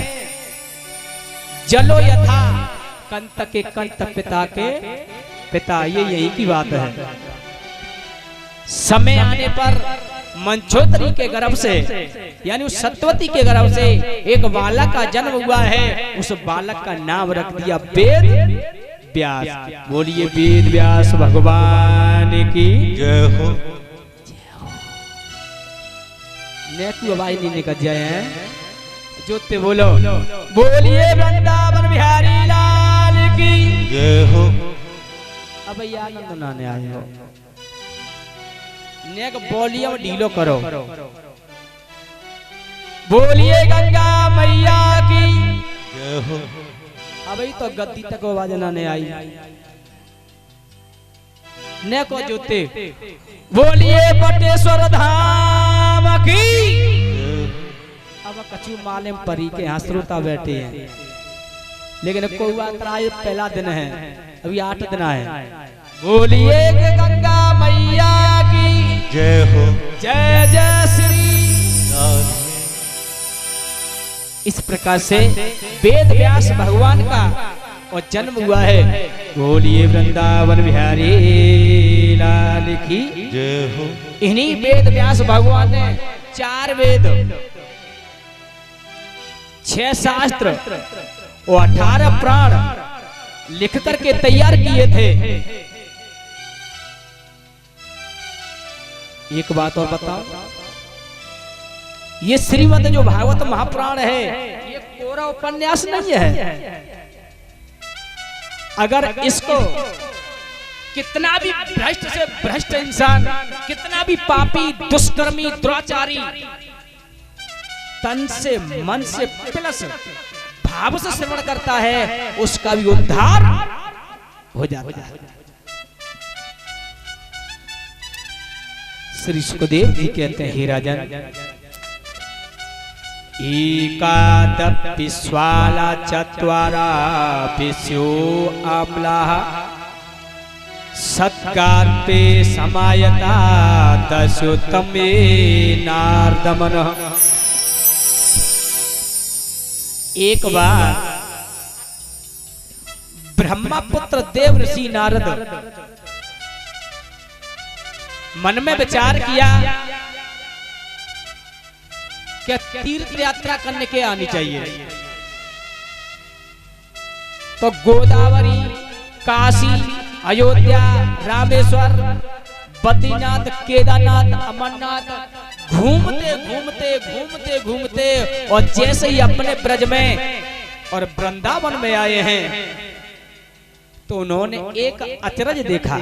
जलो यथा कंत के कंत पिता के पिता, ये यही की बात है। समय आने पर मंचोतरी के गर्भ से यानी उस सत्यवती के गर्भ से एक बालक का जन्म हुआ है। उस बालक का नाम रख दिया वेद व्यास। बोलिए वेद व्यास भगवान की जय हो। नेकू आवाज नहीं निकल जाए हैं, जोते बोलो बोलिए वृंदावन बिहारी लाल की जय हो। अब ये आनंद नाने आए हो, नेक वॉल्यूम ढीलो करो। बोलिए गंगा मैया की जय हो। अभी तो गद्दी तक आवाज नाने आई, नेको जोते बोलिए बटेश्वर धाम की। अब कछु मालूम परी के यहाँ श्रोता बैठे हैं, लेकिन कौआ त्राय पहला दिन है, अभी 8 दिन है। बोलिए गंगा मैया की जय हो। जय जय श्री। लाल। इस प्रकार से वेद व्यास भगवान का और जन्म हुआ है। बोलिए वृंदावन बिहारी लाल की जय हो। इन्हीं वेद व्यास भगवान ने 4 वेद, 6 शास्त्र और 18 प्राण लिख करके तैयार किए थे। एक बात और बताओ, ये श्रीमद् जो भागवत महापुराण है ये कोरा उपन्यास नहीं है। अगर इसको कितना भी भ्रष्ट से भ्रष्ट इंसान, कितना भी पापी दुष्कर्मी दुराचारी तन से मन से प्लस भाव से श्रवण करता है, उसका भी उद्धार हो जाता है। श्री सुखदेव जी कहते हैं, हे राजन, एकादपि स्वाला चत्वारा पिस्यो आम्लाः सत्कार्पे समायता दशोत्तमे नारदमनः। एक बार ब्रह्मपुत्र देव ऋषि नारद मन में विचार किया क्या तीर्थ यात्रा करने के आनी चाहिए। तो गोदावरी, काशी, अयोध्या, रामेश्वर, बद्रीनाथ, केदारनाथ, अमरनाथ घूमते घूमते घूमते घूमते और जैसे ही अपने ब्रज में और वृंदावन में आए हैं तो उन्होंने एक अचरज देखा।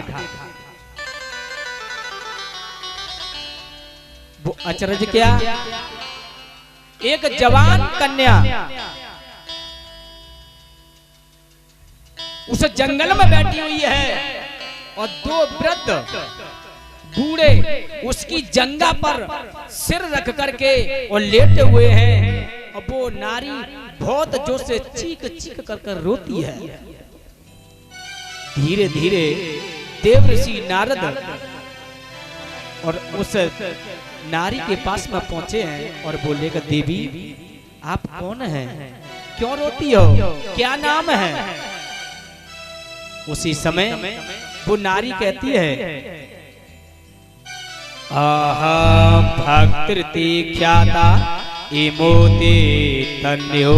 वो अचरज क्या? एक जवान कन्या उस जंगल में बैठी हुई है और 2 वृद्ध बूढ़े उसकी जंगा पर सिर रख करके और लेटे हुए हैं। और वो नारी बहुत जोर से चीख चीख कर रोती है। धीरे धीरे देव ऋषि नारद और उस नारी के पास में पहुंचे हैं और बोले कि देवी आप कौन हैं, क्यों रोती हो, क्या नाम है? उसी समय वो नारी कहती है, अहम भक्ति ख्याता इमोते तन्यो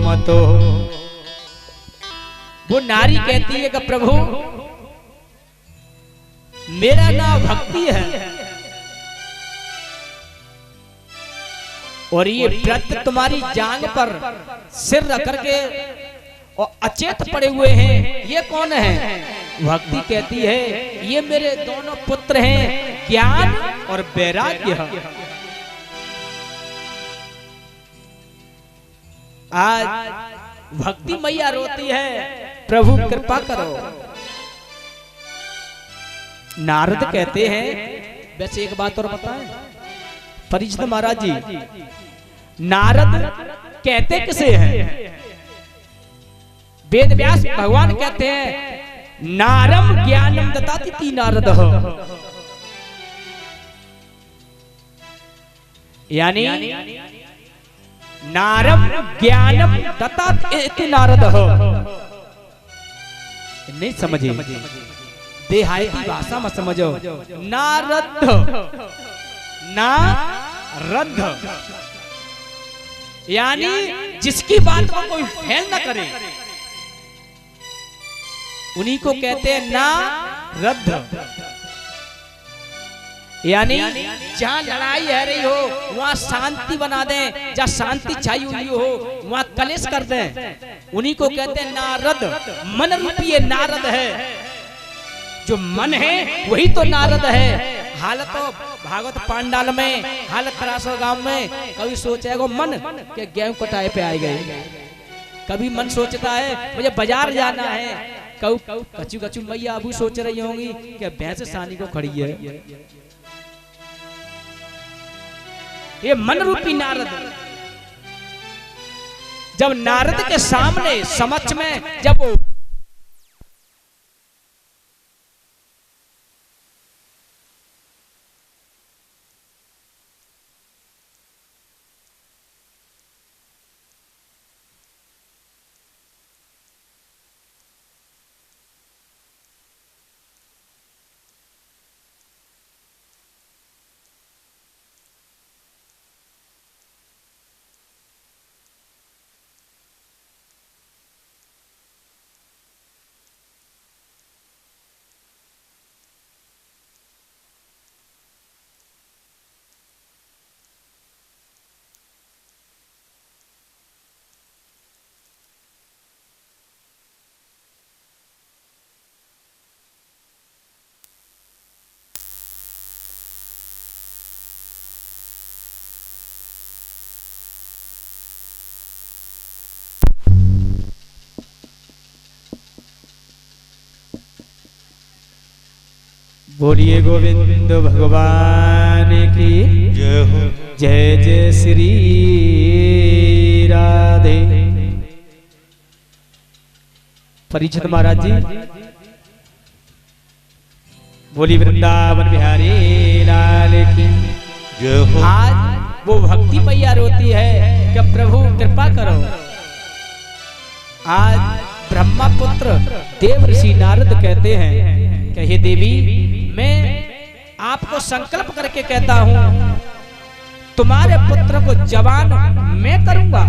मतो। वो नारी कहती है कि प्रभु मेरा नाम भक्ति है और ये व्रत तुम्हारी जांग पर सिर रख करके और अचेत पड़े हुए हैं, ये कौन है? भक्ति कहती है ये मेरे दोनों पुत्र हैं, ज्ञान और वैराग्य। आज भक्ति मैया रोती है, प्रभु कृपा करो। नारद कहते हैं, वैसे एक बात और बताएं परीक्षित महाराज जी, नारद कहते किसे हैं? वेद व्यास भगवान कहते हैं नारम ज्ञानम ददाति नारद हो, यानी नारम ज्ञानम ददाति नारद हो। नहीं समझे? देहाती भाषा में समझो, नारद नारद यानी जिसकी बात को कोई फेल न करे उन्हीं को कहते हैं नारद। यानी जहां लड़ाई है रही हो वहां शांति बना दें, जहां शांति छाई हुई हो वहां कलेश कर दें, उन्हीं को कहते हैं नारद। मन रूपी नारद है, जो मन है वही तो नारद है। हालत तो भागवत पांडाल में, हालत खरासो गांव में कभी सोचेगा मन के गेहूं कटाए पे आए गए, कभी मन सोचता है मुझे बाजार जाना है, कचू कचू मैया अबू सोच रही होंगी कि भैंस सानी को खड़ी है। ये मन रूपी नारद, जब नारद के सामने समक्ष में जब बोलिए गोविंद भगवान की जय हो। जय जय श्री राधे। परीक्षित महाराज जी बोली वृंदावन बिहारी लाल की जय हो। आज वो भक्ति मैया रोती है कि प्रभु कृपा करो। आज ब्रह्मा पुत्र देव ऋषि नारद कहते हैं कि हे देवी, मैं आपको संकल्प करके कहता हूं तुम्हारे पुत्र को जवान मैं करूंगा।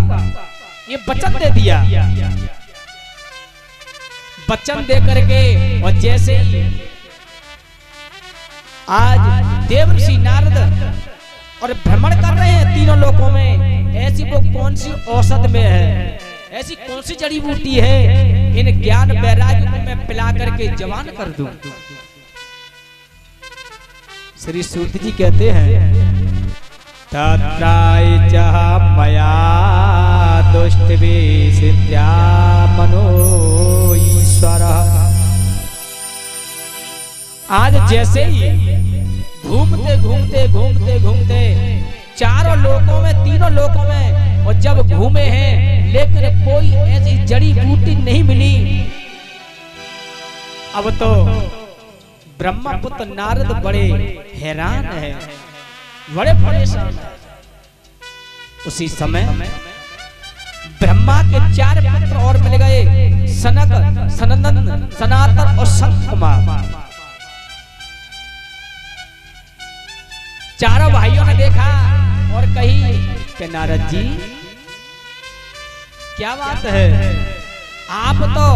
ये वचन दे दिया, वचन दे करके और जैसे ही आज देव ऋषि नारद और भ्रमण कर रहे हैं तीनों लोकों में, ऐसी वो कौन सी औषध में है, ऐसी कौन सी जड़ी बूटी है इन ज्ञान वैराग्य को मैं पिला करके जवान कर दूं। श्री सूत जी कहते हैं तत्राय चह मया दुष्टवे सिद्ध्या मनो ईश्वरः। आज जैसे ही घूमते घूमते घूमते घूमते चारों लोकों में, तीनों लोकों में, और जब घूमे हैं लेकिन कोई ऐसी जड़ी बूटी नहीं मिली, अब तो ब्रह्मपुत्र नारद बड़े हैरान है, बड़े परेशान है। उसी समय ब्रह्मा के 4 पुत्र और मिल गए, सनक, सनंदन, सनातन और संत कुमार। चारों भाइयों ने देखा और कही कि नारद जी क्या बात है, आप तो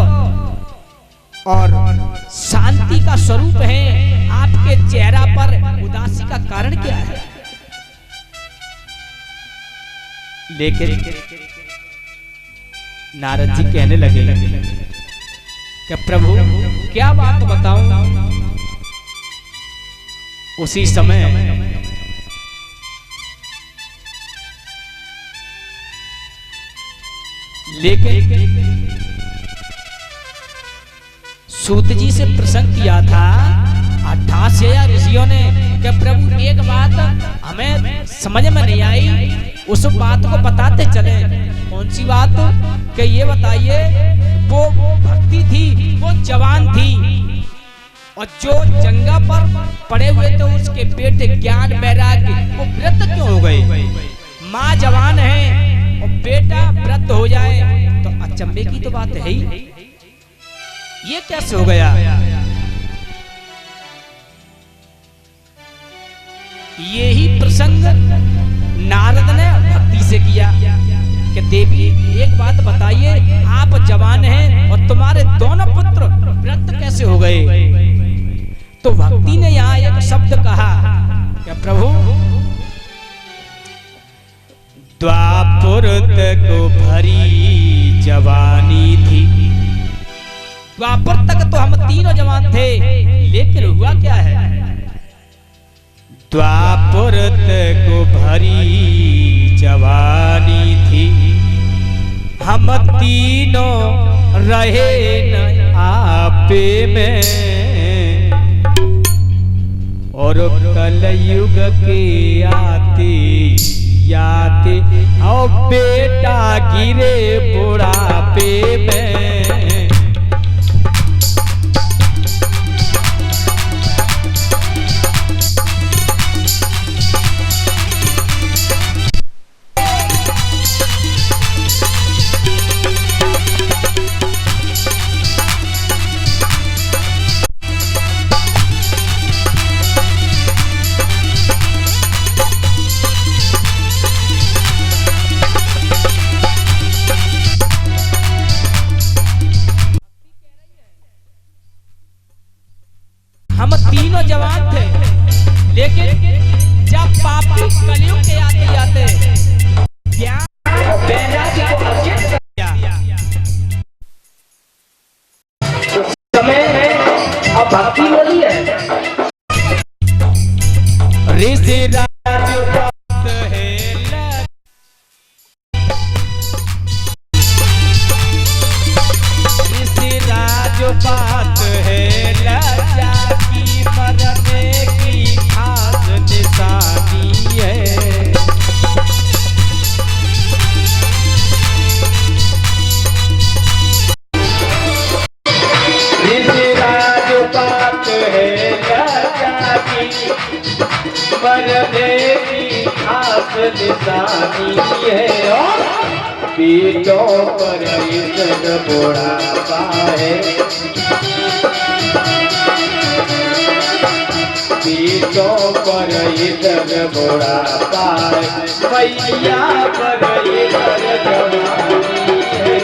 और शांति का स्वरूप है, आपके चेहरा पर उदासी का कारण क्या है? लेकिन नारद जी कहने लगे कि प्रभु क्या बात बताऊं। उसी समय लेकिन सूत जी से प्रसंग किया था 88 ऋषियों ने कि प्रभु एक बात हमें समझ में नहीं आई, उस बात को बताते चले। कौन सी बात? कि ये बताइए, वो भक्ति थी, वो जवान थी, और जो जंगा पर पड़े हुए थे उसके बेटे ज्ञान वैराग्य वो वृद्ध क्यों हो गए? माँ जवान है और बेटा वृद्ध हो जाए तो अचंभे की तो बात है ही। ये कैसे हो गया? यही प्रसंग नारद ने भक्ति से किया कि देवी एक बात बताइए, आप जवान हैं और तुम्हारे दोनों पुत्र वृद्ध कैसे हो गए? तो भक्ति ने यहाँ एक शब्द कहा कि प्रभु द्वापर को भरी जवानी थी। द्वापर तक तो हम तीनों जवान थे, लेकिन हुआ क्या है? द्वापर को भरी जवानी थी, हम तीनों रहे न आपे में, और कलयुग के आते याते और बेटा गिरे बुढ़ापे में। हम तीनों जवान थे, लेकिन जब पापी कलयुग के आते आते ज्ञान वैराग्य को अर्जित कर लिया, समय है अब भक्ति बोली है। ऋषि राज बात है ऋषि राज बात है लज्जा की मरने की खास निशानी है। ऋषि राज बात है लज्जा की मरने की खास निशानी है, और पीठों पर इज्जत बुढ़ापा है, पीठों पर इज्जत बुढ़ापा है, मैया पर इज्जत जवानी है।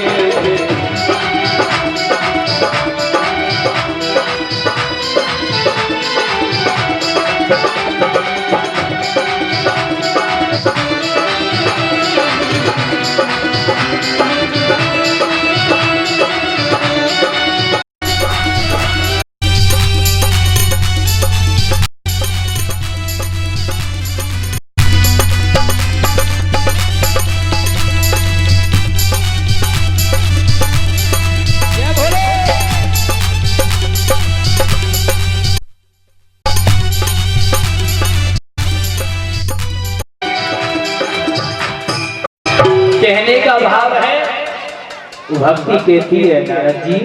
कहने का भाव है, भक्ति कहती है नारद जी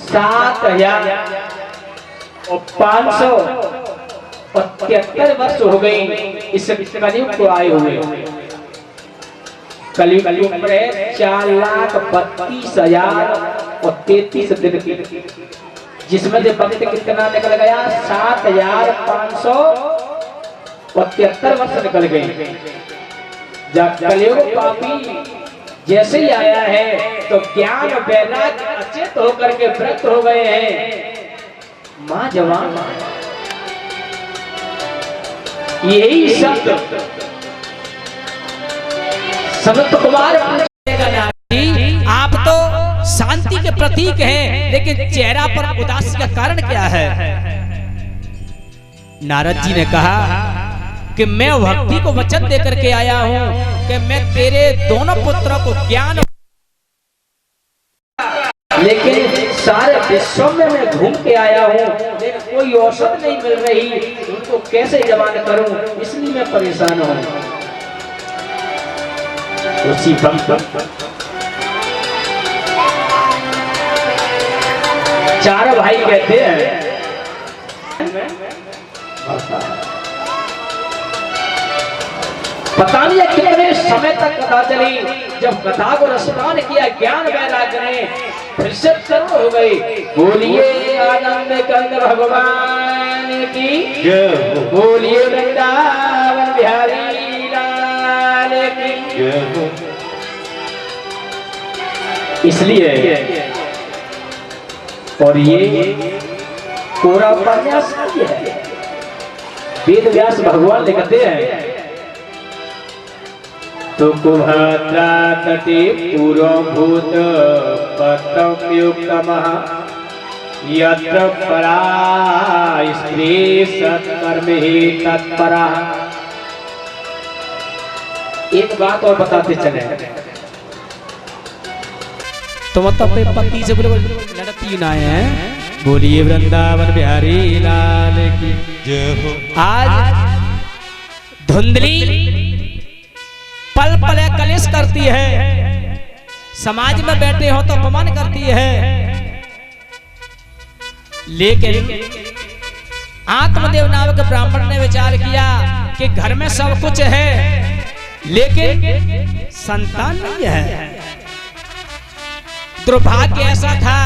7,573 वर्ष हो गई इस कलयुग को आए हुए। कलयुग में 4,32,033 दिन की, जिसमें से वक्त कितना निकल गया? 7,573 वर्ष निकल गए। जब कलयुग पापी जैसे ही आया है तो ज्ञान वैराग्य अचेत होकर के वृद्ध हो गए हैं। माँ जवान, यही शब्द संत कुमार जी, आप तो शांति के प्रतीक हैं, लेकिन चेहरा पर उदासी का कारण क्या है? नारद जी ने कहा कि मैं भक्ति को वचन देकर के आया हूं कि मैं तेरे दोनों पुत्रों को ज्ञान, लेकिन सारे विश्व में मैं घूम के आया हूँ, लेकिन कोई औषध नहीं मिल रही, उनको कैसे जवान करूं, इसलिए मैं परेशान हूँ। उसी चार भाई कहते हैं, पता नहीं कितने समय तक कथा चली। जब कथा को रसपान किया, ज्ञान वैराग्य ने, फिर से शुरू हो गई। बोलिए आनंद कंद भगवान की, बोलिए वृंदावन बिहारी लाल की। इसलिए और ये पूरा उपन्यास है, वेद व्यास भगवान लिखते हैं, तो कुभद्रा तटे पूर्वभूत पत्रयुक्तमः यत्र परा स्त्री सत्कर्महि तत्परा। एक बात और बताते चले, तुम तो अपने पति से बोले लड़ती ना है। बोलिए वृंदावन बिहारी लाल की जय हो। आज धुंधली पल पल कलेश करती है, समाज में बैठे हो तो अपमान करती है, लेकिन आत्मदेव नामक ब्राह्मण ने विचार किया कि घर में सब कुछ है लेकिन संतान नहीं है। दुर्भाग्य ऐसा था